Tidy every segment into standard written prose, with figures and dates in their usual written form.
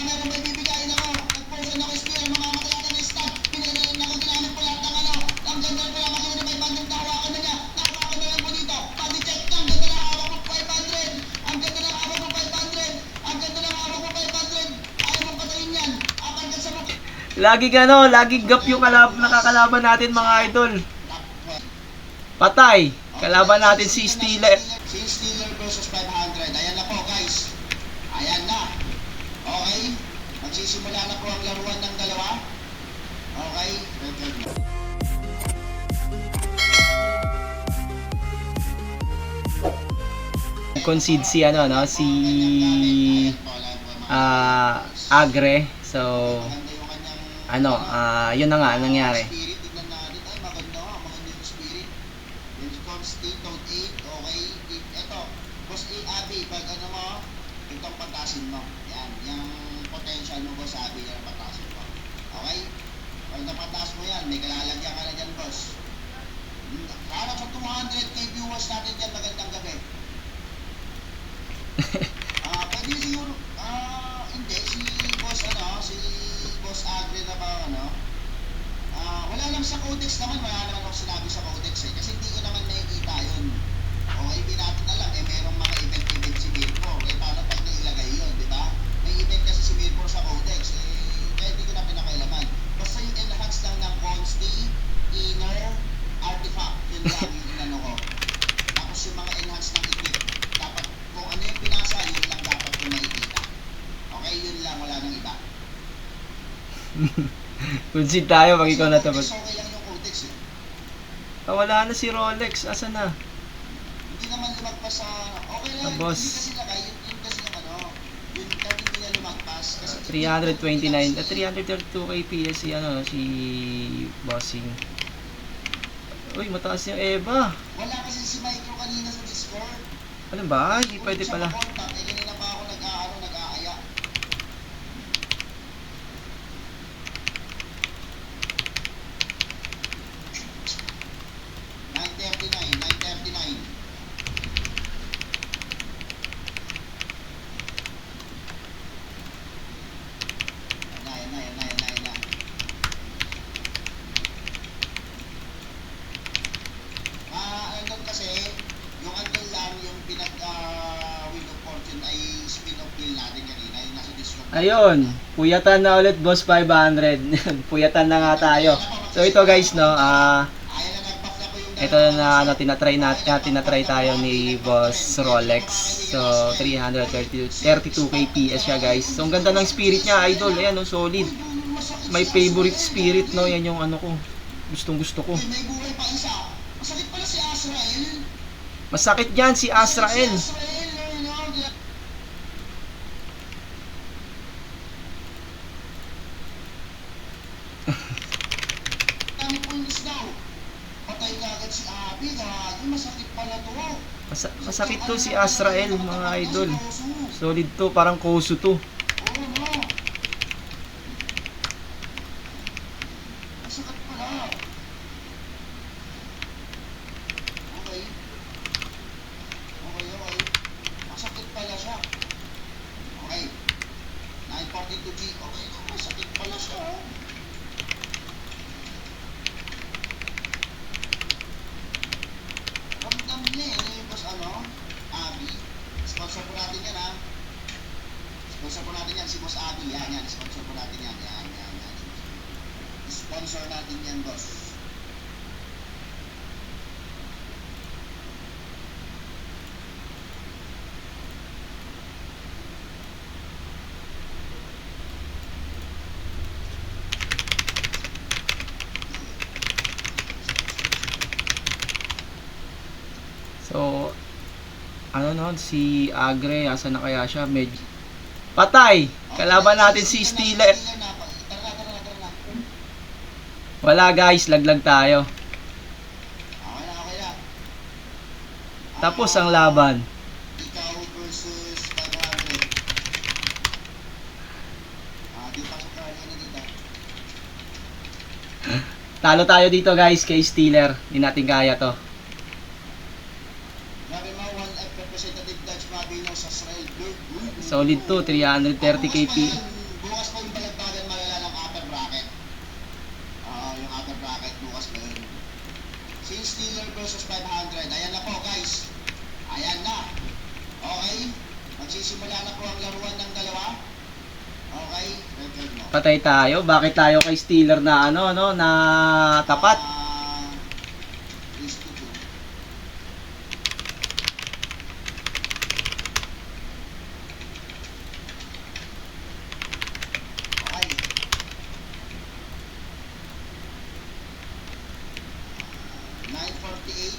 meron may bibigayin ako. Nag-person ako spear, mga matalata na stud. Pinagalan ako, ginamit po lahat ng ano. Ang ganda na makikita na may bandang nahawakan na niya. Nahawakan na lang po dito. Body check, ang ganda na hawak ko 500. Ang ganda na hawak ko 500. Ang ganda na hawak ko 500. Ayaw mong patayin yan. Apan ka sa mukha. Laging gap yung nakakalaban natin mga idol. Patay. Kalaban natin si Steeler. Si Steeler versus 500. Ayan na po guys. Ayan na. Okay. Magsisimula na po ang laruan ng dalawa. Okay. Concede si ano no, si Agre. So ano, yun na nga nangyari. Spirit, tignan natin. Ay, maganda yung spirit. Yung constant note 8, okay. Ito, boss Abby, pag ano mo, itong patasin mo. Yan, yung potential mo, boss Abby, yan patasin mo. Okay? Pag napatas mo yan, may kalalagyan ka na dyan, boss. Harap sa 200k viewers natin dyan, magandang gabi. Pwede siguro, hindi, si boss Agre na ba, ano? Wala lang sa codex naman, wala naman ako sinabi sa codex eh, kasi hindi ko naman nakikita yun. Okay, hindi natin alam eh, merong mga event si Mirpor, eh paano pag nailagay yun, di ba? May event kasi si Mirpor sa codex, eh, kaya hindi ko na pinakailaman. Basta yung enhance lang ng consti, inner, artifact, yun lang yung inano ko. Tapos yung mga enhance ng equip, dapat kung ano yung pinasa, yun lang dapat kung makikita. Okay, yun lang, wala nang iba. Concede tayo pag ikaw na tapos. Okay lang yung codex eh. Wala na si Rolex. Asa na? Hindi naman lumagpas sa... Okay lang, Boss. hindi kasi lagay, yun kasi yung ano, yun kasi hindi na lumagpas. Kasi 329, 332 kps si ano, si Bossing. Uy, mataas yung Eva. wala kasi si Micro kanina sa Discord. Ano ba? Hindi pwede pala. Sa contact, eh kanina pa ako nag-aaya. $939. Yan na. Ano kasi, yung andun lang, yung Wheel of Fortune ay spin-off deal natin kanina, yung nasa Discord. Ayun, puyatan na ulit boss 500. Puyatan na nga tayo. So ito guys no, Ayan na, nag-buff na po yung ito na ano tinatry tayo ni Boss Rolex. So 332 kps siya guys. So ang ganda ng spirit niya idol. Ayan no, solid. My favorite spirit no, yan yung ano ko. Gustong-gusto ko. May buhay pa isa. Masakit pala si Azrael. Masakit yan si Azrael. Kami points daw. Patay ka agad si Abby. Gagi, masakit pala to. Masakit to si Azrael mga idol. Solid to, parang Kosu to. Oo no. Masakit pala. Okay. Masakit pala siya. Okay. 942G. Okay, masakit pala siya. Ramdam niya eh, boss Abby. Sponsor po natin yan ha. Sponsor po natin yan, si Boss Abby. Yan. Sponsor po natin yan. Yan. Sponsor natin yan, boss. So ano no, si Agre, asa na kaya siya? Medyo patay. Kalaban natin si Steeler. Tara na. Wala guys, laglag tayo. Okay na. Tapos ang laban. Ikaw versus 500. Di pa sa Carly na dito. Talo tayo dito guys kay Steeler. Hindi natin kaya to. Grabe mo, 1F representative Dutch Mabino sa Israel. Solid to, 330 kp. ang laruan ng dalawa. Okay, record mo. Patay tayo. Bakit tayo kay Steeler na ano, no, na tapat? 3-2. Okay. 9:48.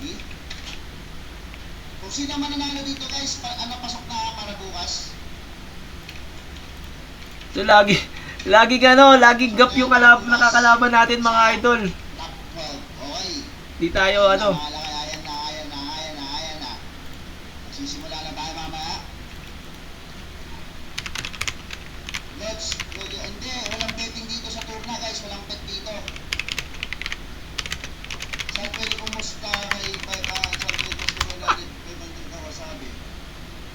Okay. Kung sino man nanalo dito guys, pasok na para bukas. So, lagi gap yung nakakalaban natin mga idol. Top 12. Okay. Di tayo ano. Ayan na. Magsisimula na tayo mamaya. Hindi, walang betting dito sa turna guys, walang bet dito. Saan pwede kumusta kay saan pwede kumusta kay Bandit na wasabi?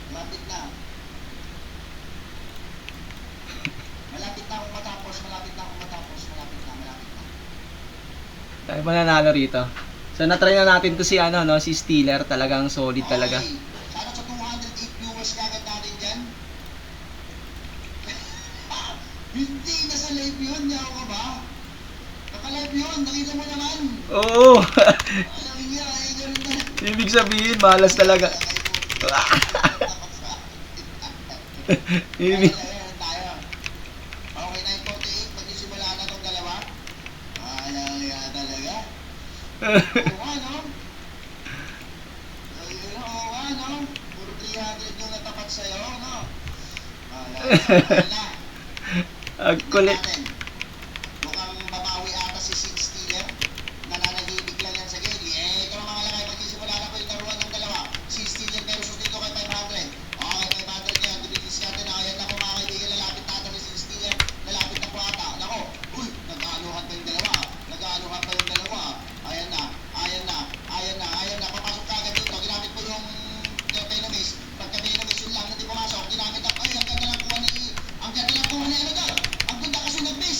Malapit na. Malapit na akong matapos. Tayo mananalo rito. So, na-try na natin to si ano, no, si Steeler. Talagang solid talaga. Okay. Sana sa 208 viewers kagad natin dyan. Hindi, nasa live yun. Yaw ka ba? Naka-live yun. Nakita mo naman. Oo. Alam niya, ay ganun na. Ibig sabihin, malas talaga. Ibig. Ayan tayo. Okay, 9:48. Magsisimula na itong dalawa. Alam niya talaga. Oo nga, no? Oo nga, no? Puro 300 yung natapat sa'yo, no? Alam na. Ang kulit. Mukhang babawi ata si Sid Steeler. Nananahimik lang yan sa gate. Ito ang mga lakay. Magsisimula na po yung laruan ng dalawa. Sid Steeler versus dito kay 500. Okay, 500 yan. Dumitis natin na. Ayan na po mga kaibigan. Lalapit na ata ni Sid Steeler. Lalapit na po ata. Nako. Uy, nag-aaluhan pa yung dalawa. Ayan na. Papasok ka agad dito. Ginamit po yung Venomous. Pagka Venomous yun lang hindi pumasok. Ginamit ako. Ay, ang ganda lang kuha ni ano daw. Ang ganda kasunod base.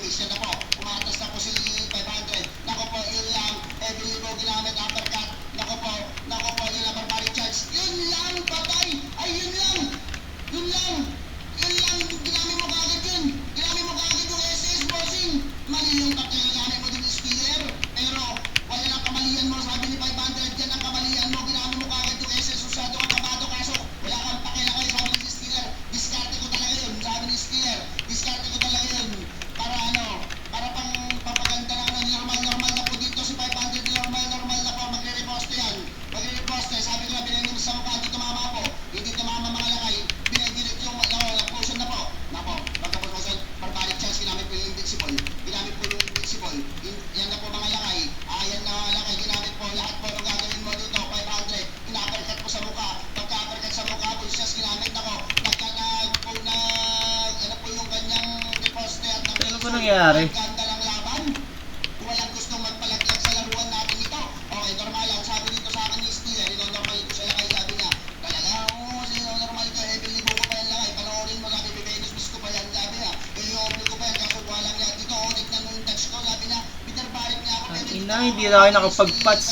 Miss. Yan na po. Umatas na po si 500. Nako po, yun lang. Heavily mo ginamit uppercut. Nako po, yun lang. Barbaric charge. Yun lang, patay. Ay, yun lang. Yun lang. Yun lang. Ginamit mo kagad yun. Ginamit mo kagad yung SS bossing. Mali yung tatay. Ginamit mo din yung stealer. Pero, wala lang kamalian mo. Sabi ni 500, yan ang kamalian mo. Ginamit mo kagad yung SS. Usado ka kabado. Kaso, wala kang pakilakay. Sabi ni stealer. Diskarte ko talaga yun. Sabi ni stealer. Diskarte ko talaga yun. Para ano, para pang papaganda lang ng normal na po dito si 500. Normal na po. Magre-reposte yan. Magre-reposte. Sabi ko na binigyan sa mukha. Hindi tumama po. Hindi tumama mga lakay. Binigyan yung potion na po. Nako, magka-potion. Barbaric chance. Ginamit po yung invincible. Ginamit po yung invincible. Yan na po mga lakay. Yan na mga lakay. Ginamit po. Lahat po ang gagawin mo dito. 500. Ina-uppercut po sa mukha. Pagka-uppercut sa mukha po. Just ginamit ako. Ano po yung kanyang reposte at Ano po nangyari? ganda lang laban. Walang gustong magpalaglag sa laruan natin ito. Okay, normal lang. Sabi dito sa akin ni Steele, normal ko siya lakay. Sabi niya, talaga, normal ka. Heavily mo ko pa yan lakay. Panoorin mo, sabi, Venus miss ko pa yan. Sabi niya, i-open ko pa yan. Kaso walang yan dito. Tignan mo yung touch ko. Sabi niya, binarbaric niya ako. Ang ina, hindi na kayo nakapag-pats.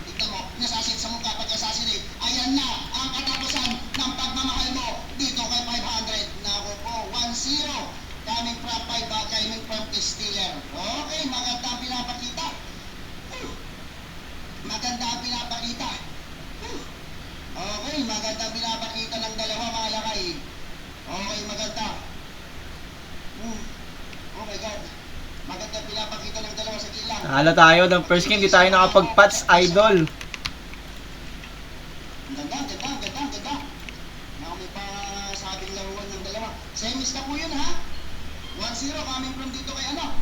Tignan mo, nasasin sa mukha pag-assassinate. Ayan na ang katapusan ng pagmamahal mo dito kay 500. Nako po, 1-0. Coming from 5, coming from the Steeler. Okay, maganda ang pinapakita. Maganda ang pinapakita. Okay, maganda ang pinapakita ng dalawa mga lakay. Okay, maganda. Oh my God. Maganda ang pinapakita ng dalawa sa kilang. Talo tayo ng first game, di tayo nakapag-pats, idol. Ganda. Naku, may pasabing laruan ng dalawa. Semis na po yun, ha? 1-0 coming from dito kay ano?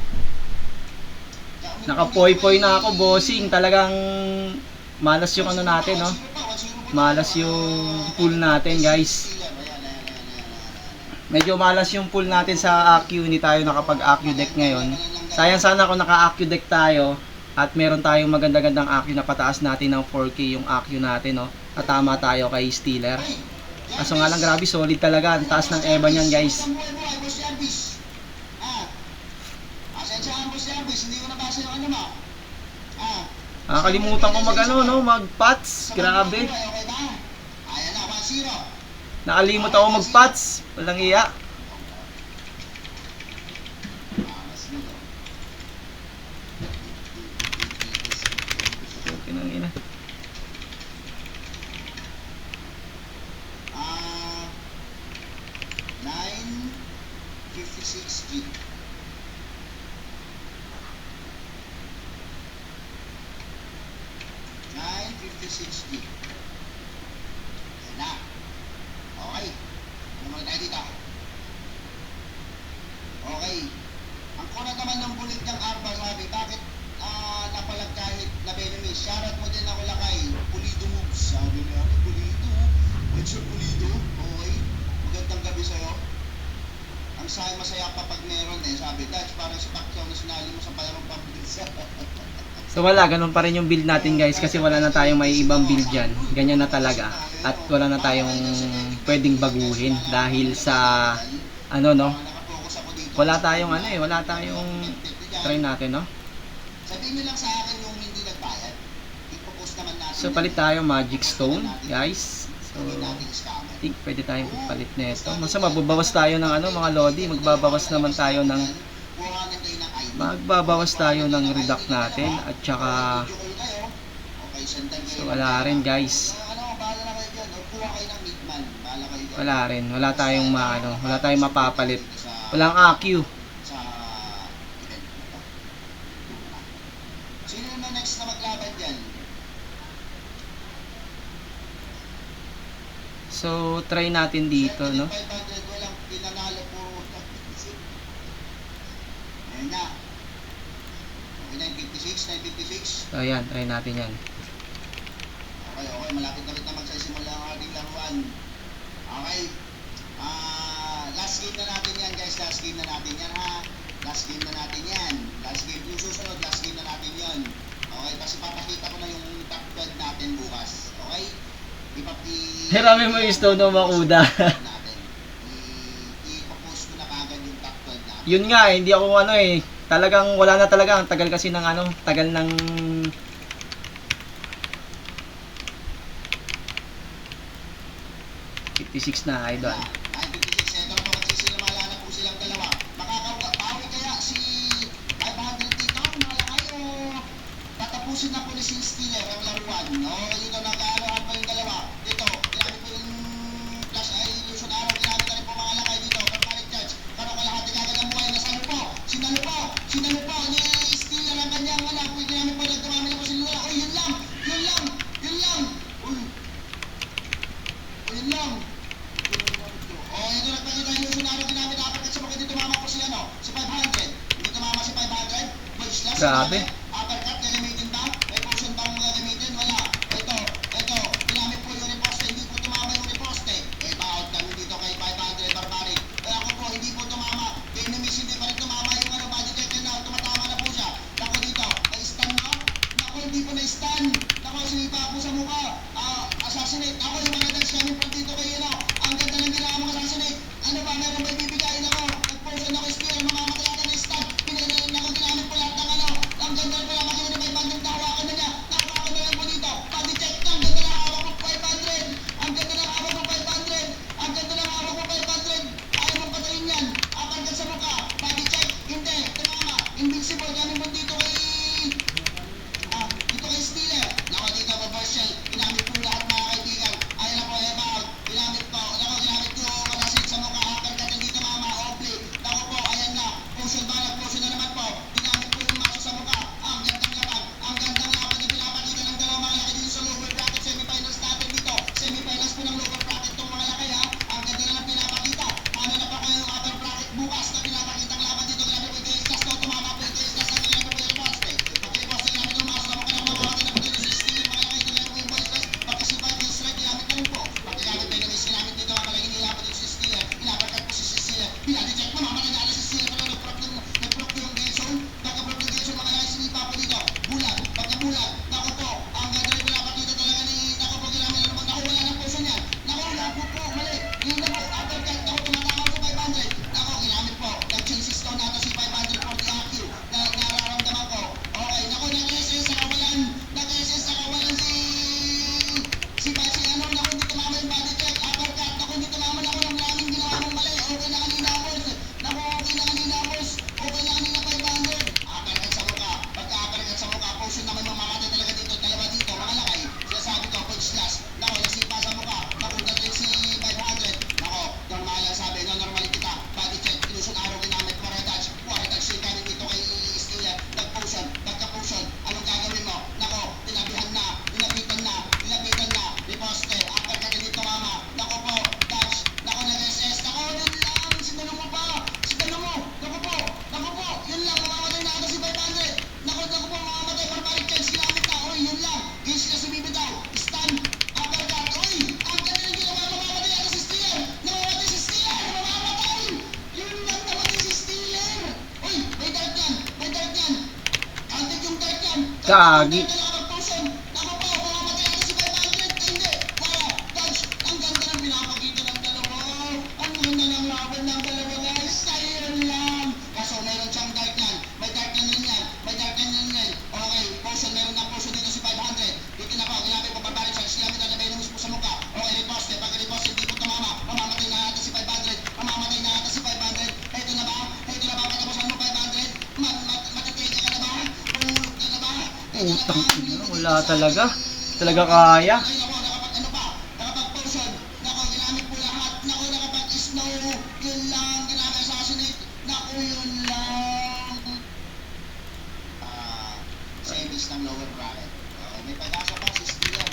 Nakapoy-poy na ako, bossing. Talagang malas yung ano natin, no? Malas yung pool natin, guys. Medyo malas yung pool natin sa AQ. Hindi tayo nakapag-AQ deck ngayon. Sayang sana kung naka-AQ deck tayo at meron tayong maganda-gandang AQ na pataas natin ng 4K yung AQ natin, no? At tama tayo kay Steeler. Kaso nga lang, grabe, solid talaga. Ang taas ng EVA niyan, guys. Asensyahan po si Arbis, hindi ko nabasa yung ano mo. Nakakalimutan ko mag-pats. Grabe. Okay ba? Ayan na, 1-0. Nakalimutan ko mag-pats. Walang iya. Okay nang ina. 9:56 G. Ayan na. Okay. Naman tayo dito. Okay. Ang kunat naman ng bulit ng Arba, sabi, bakit napalag kahit na Benemis? Shoutout mo din ako lakay. Pulido moves. Sabi niya, Pulido. What's your Pulido? Okay. Magandang gabi sa'yo. Ang masaya pa pag meron sabi, Dutch, parang si Pacquiao na sinali mo sa palarong pambilsa. So wala, ganun pa rin yung build natin, guys, kasi wala na tayong may ibang build dyan. Ganyan na talaga. At wala na tayong pwedeng baguhin dahil sa ano, no? Wala tayong try natin, no? Sabihin niyo lang sa akin yung hindi nagbayad. Ipopost naman natin. So palit tayo Magic Stone, guys. So I think pwede tayong palit nito. Masa magbabawas tayo ng mga lodi, magbabawas tayo ng reduct natin at saka so wala rin, guys. Wala tayong mapapalit. Walang AQ. Sino na next na maglaban diyan? So try natin dito, no? 500 walang pinanalo po. Ayun na. Okay, 956. So ayan, try natin yan. Okay, malapit na magsisimula ang ating laruan. Okay. Last game na natin yan, guys. Last game na natin yan, ha? Last game na natin yan. Last game yung susunod, last game na natin yan. Okay, kasi papakita ko na yung top 12 natin bukas. Okay? Hirami mo yung stone o makuda. Ipapost ko na kagad yung top 12 natin. Yun nga, hindi ako ano eh. Talagang wala na talaga. Ang tagal kasi ng ano, tagal ng 56 na, idol. 956, eto na po, magsisinimala na po silang dalawa. Makakabawi kaya si 500 dito, malakay o tatapusin na po ni Sin Stealer ang laruan. No, yun ang nag-aarohan pa yung dalawa. Dito, ginamit po yung flash ay illusion arrow, ginamit na rin po mga lakay dito. Permanent charge, kano kalahati kagad ang buhay, nasalupo, sinalupo ni Stealer ang kanyang anak. Ginamit po, nagdumami na po si Lula. Uy, yun lang. Uy, yun lang. Oh, ito nagpakita yung sunaro ginamit dapat kasi bakit hindi tumama po si ano, si 500. Hindi tumama si 500. Voice last. Grabe. Uppercut, gagamitin ba? May portion bang gagamitin? Wala. Ito, ginamit po yung riposte. Hindi po tumama yung riposte. Out kami dito kay 500 Barbaric. Kaya ako po, hindi po tumama. Kay Nemis, hindi pa rin tumama yung ano, body check na. Tumatama na po siya. Ako dito, na-stun na. Ako, hindi po na-stun. Ako, sinipa po sa mukha. Assassinate. Ako yung mga dags kami po dito kay ano. Ang ganda ng ginawa mong assassinate. Ano ba, meron ba ibibigayin ako? Nag-portion ako spear, mamamatay ako ng stun. Pinagalan ako, ginamit po lahat ng ano. Ang ganda na pala, makina ni 500, nahawakan na niya. Nahawakan na lang po dito. Body check, ang ganda ng hawak mo 500. Ang ganda ng hawak mo 500. Ang ganda ng hawak mo 500. Ayaw mong patayin yan. Uppercut sa mukha. Body check, hindi. Tumama. Invincible, kami po dito kay Stealer. Nako dito po, Marshall. Ginamit po lahat mga kaibigan. Ayun na po, Eval. Ginamit po. Nako, ginamit ko kalasin sa mukha. Uppercut dito mama. Oblique. Nako po, ayan na. Potion ba? Nag-potion na naman po. Ginamit po yung maso sa mukha. Ang gandang laban. Ang gandang laban yung pinapakita ng dalawang mga laki dito sa lower bracket semifinals natin dito. Semifinals po ng lower bracket itong mga laki ha. Ang ganda na lang pinapakita. Ano na pa ko yung upper bracket bukas na pinapakita ang laban dito. Grabe po yung Islas. No, tumama po yung Islas. Ang ganda po yung riposte. Pag-riposte ginamit yung maso sa mukha ng mga laki na po dito sa Stealer. Mga laki dito po yung voiceless. Pagkasipay yung strike ginamit na rin po. Pagkagamit pa yung Nemis ginamit dito ang malaki nila po dito si Stealer. Pinaparkat po si Stealer. Pinadi-check mo. Mamamatay na alas si Stealer. Pero nag-proc yung Gelson. Pagka-proc yung Gelson mga laki sinipa po dito. Bulag. Pagka-bulag. Nako po. Ang ganda rin pinapakita talaga ni Nako po ginamit na naman. Nako wala ng potion yan. Nako wala po po. Mali. Yun na po. Uppercut. Nako tumatama sa 500. Nako ginamit po. Nag-chances daw natin si 500 for the AQ. Nararamdaman ko. Okay. Nako nag-SS sa kawalan. Nag-SS sa kawalan si ano. Nako hindi tumama yung body check. Uppercut. Nako hindi tumama. Nako yung laming ginawa mong mali. Okay na kanina boss. Nako okay na kanina boss. Okay na kanina 500. Uppercut sa mukha. Pagka-uppercut sa mukha. Potion naman mamamatay talaga dito. Dalawa dito. Mga lakay. Sinasabi ko. Punch slash. Nako nasipa sa mukha. Napunta din si 500. Nako. Normal lang sabi. No, normal kita. Body check. Illusion arrow ginamit. Quarter-touch. Quarter-touch yung gamit dito kay Stealer. Nag-potion. Pagka-potion. Anong gagawin mo? Nako. Tinabihan na. Nilapitan na. Riposte. Uppercut dito mama. Nako po. Touch. Nako nag-SS. Nako yun lang. Sinalo mo pa. Sinalo mo. Nako po. Yun lang. Mamamatay na ito si 500. Nako po. Mamamatay. Barbaric chance. Ginamit na. Uy, yun lang. Gage na sumibitaw. Stun. Uppercut. Uy. Ang ganda ng ginawa. Mamamatay ito si Stealer. Namamatay si Stealer. Mamamatay. Yun lang. Namatay si Stealer. Uy. May dark yan. Antik yung dark yan. Gagi. Nako po. Mamamatay ito si 500. Hindi. Wala. Touch. Ang ganda ng pinapakita ng dalawa. Ang ganda ng laban ng dalawa guys. Ayun lang. Kaso meron siyang dark yan. May dark yan yan. Okay. Potion. Meron ng potion dito si 500. Dito na po. Ginamit po. Barbaric charge. Ginamit na may Nemis po sa mukha. Okay. Riposte. Pag riposte hindi po tumama. Mamamatay na ata si 500. Ito na ba? Patapusan mo 500. Matitega ka na ba? Pumulog ka na ba? Utang ina, wala talaga. Talaga kaya. Ay, nako, nakapag-ano pa? Nakapag-potion. Nako, ginamit po lahat. Nako, nakapag-snow. Yun lang, ginamit-assassinate. Nako, yun lang. Semis ng lower bracket. Okay, may pag-asa pa si Stealer.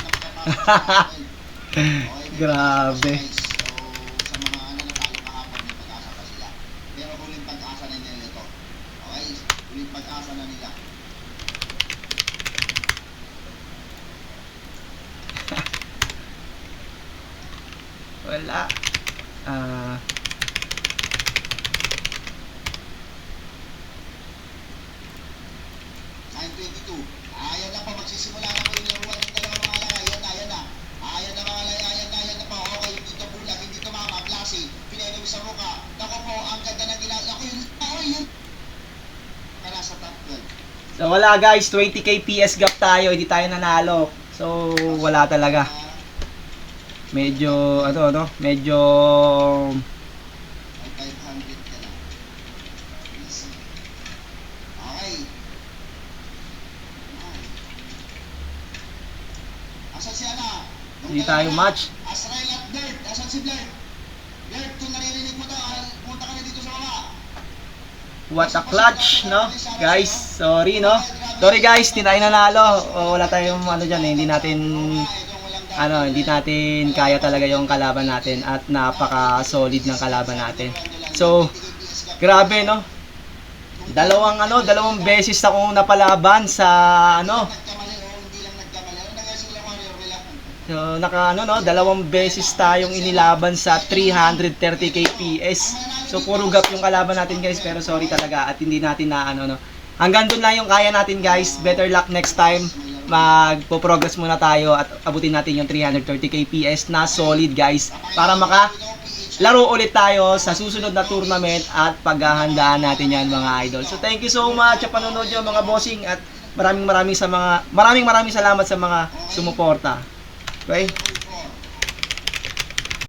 Grabe. So, sa mga natalo kahapon, may pag-asa pa sila. Pero huling pag-asa na nila ito. Okay, huling pag-asa na nila. Wala. 9:22. Ayan na po, magsisimula na po yung laruan ng dalawang mga lakay. Ayan na. Ayan na mga lakay, ayan na po. Okay, dito bulag, hindi tumama, classy. Pinenawis sa mukha. Nako po, ang ganda ng ginagawa. Nako yun. yun. Para sa top 12. So wala guys, 20k PS gap tayo, hindi tayo nanalo. So wala talaga. Medyo medyo May 500 ka lang. Easy. Okay. Asan si Ana? hindi tayo match. Asrael at Bert. Asan si Bert? Bert, kung naririnig mo to, punta ka na dito sa baba. What a clutch, no? Guys, sorry, no? Sorry guys, hindi tayo nanalo. O, wala tayong dyan, hindi natin hindi natin kaya talaga yung kalaban natin at napaka-solid ng kalaban natin. So, grabe, no? Dalawang beses akong napalaban sa Nagkamali o hindi lang nagkamali. Ano nangyari sa Warrior? Relax. So, dalawang beses tayong inilaban sa 330k PS. So, puro gap yung kalaban natin guys, pero sorry talaga at hindi natin na Hanggang doon lang yung kaya natin guys. Better luck next time. Magpo-progress muna tayo at abutin natin yung 330k PS na solid guys para laro ulit tayo sa susunod na tournament at paghahandaan natin yan mga idol. So thank you so much sa panonood nyo mga bossing at maraming salamat sa mga sumuporta. Okay?